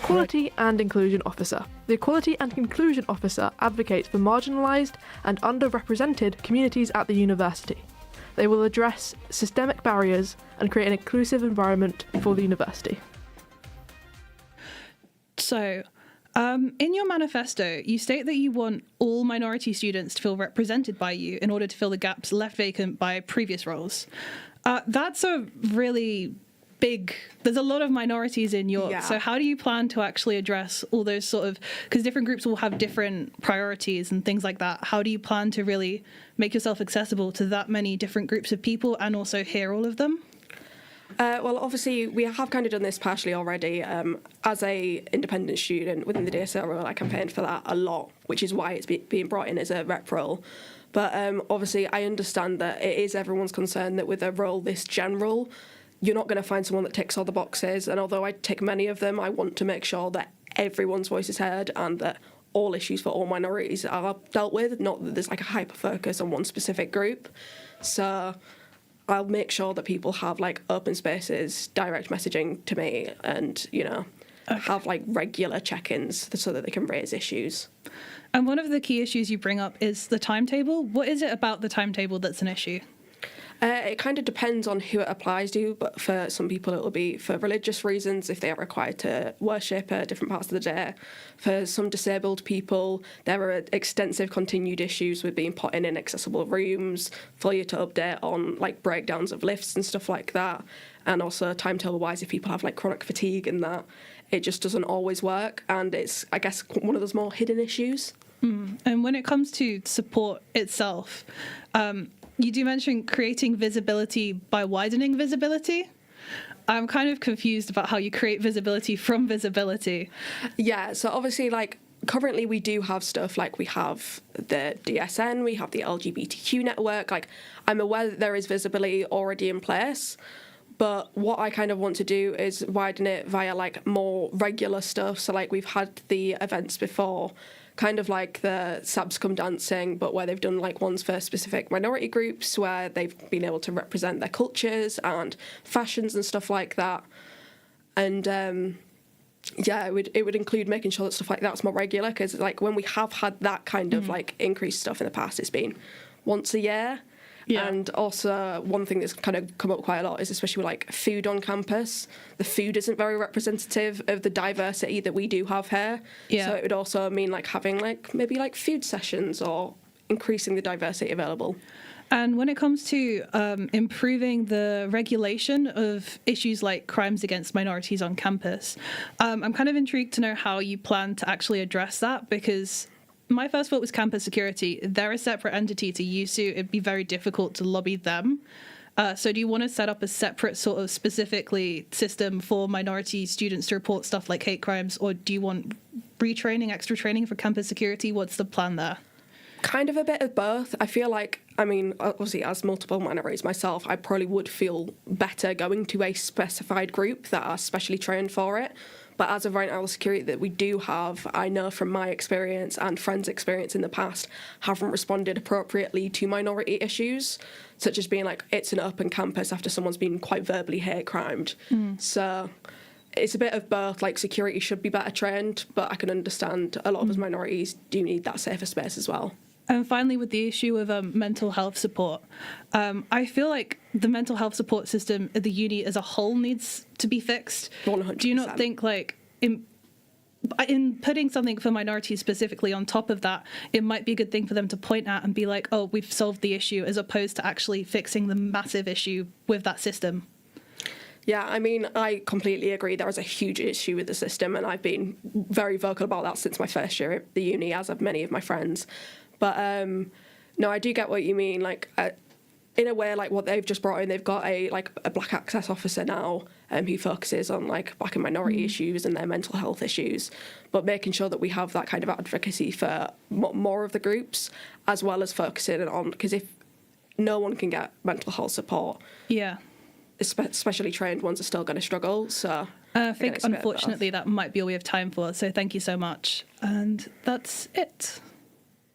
Equality and Inclusion Officer. The Equality and Inclusion Officer advocates for marginalised and underrepresented communities at the university. They will address systemic barriers and create an inclusive environment for the university. So, in your manifesto, you state that you want all minority students to feel represented by you in order to fill the gaps left vacant by previous roles. That's a really there's a lot of minorities in York, so how do you plan to actually address all those because different groups will have different priorities and things like that. How do you plan to really make yourself accessible to that many different groups of people and also hear all of them? Well, obviously, we have kind of done this partially already. As a independent student within the DSL role, I campaigned for that a lot, which is why it's being brought in as a rep role. But obviously, I understand that it is everyone's concern that with a role this general, you're not going to find someone that ticks all the boxes. And although I tick many of them, I want to make sure that everyone's voice is heard and that all issues for all minorities are dealt with, not that there's like a hyper-focus on one specific group. So I'll make sure that people have like open spaces, direct messaging to me, and, have like regular check-ins so that they can raise issues. And one of the key issues you bring up is the timetable. What is it about the timetable that's an issue? It kind of depends on who it applies to, but for some people it will be for religious reasons if they are required to worship at different parts of the day. For some disabled people, there are extensive continued issues with being put in inaccessible rooms, failure to update on like breakdowns of lifts and stuff like that, and also timetable-wise, if people have like chronic fatigue and that, it just doesn't always work, and it's, I guess, one of those more hidden issues. And when it comes to support itself, you do mention creating visibility by widening visibility. I'm kind of confused about how you create visibility from visibility. Yeah, so obviously, like, currently we do have stuff like we have the DSN, we have the LGBTQ network. Like, I'm aware that there is visibility already in place, but what I kind of want to do is widen it via, like, more regular stuff. So, like, we've had the events before, kind of like the Sabs Come Dancing, but where they've done like ones for specific minority groups where they've been able to represent their cultures and fashions and stuff like that. And it would include making sure that stuff like that's more regular, because like when we have had that kind of like increased stuff in the past, it's been once a year. Yeah. And also one thing that's kind of come up quite a lot is especially with like food on campus. The food isn't very representative of the diversity that we do have here. Yeah. So it would also mean like having like maybe like food sessions or increasing the diversity available. And when it comes to improving the regulation of issues like crimes against minorities on campus, I'm kind of intrigued to know how you plan to actually address that, because my first thought was campus security. They're a separate entity to USU. It'd be very difficult to lobby them. So do you want to set up a separate sort of specifically system for minority students to report stuff like hate crimes, or do you want retraining, extra training for campus security? What's the plan there? Kind of a bit of both. I feel like, I mean, obviously as multiple minorities myself, I probably would feel better going to a specified group that are specially trained for it. But as of right now, the security that we do have, I know from my experience and friends' experience in the past, haven't responded appropriately to minority issues, such as being like, it's an open campus after someone's been quite verbally hate crimed. So it's a bit of both. Like, security should be better trained, but I can understand a lot of us minorities do need that safer space as well. And finally, with the issue of mental health support, I feel like the mental health support system at the uni as a whole needs to be fixed. 100%. Do you not think, like, in putting something for minorities specifically on top of that, it might be a good thing for them to point at and be like, oh, we've solved the issue, as opposed to actually fixing the massive issue with that system? Yeah, I mean, I completely agree. There is a huge issue with the system, and I've been very vocal about that since my first year at the uni, as have many of my friends. But no, I do get what you mean. Like, in a way, like what they've just brought in, they've got a black access officer now who focuses on like black and minority issues and their mental health issues, but making sure that we have that kind of advocacy for more of the groups, as well as focusing on, because if no one can get mental health support, especially trained ones are still going to struggle. So I think unfortunately that might be all we have time for. So thank you so much, and that's it.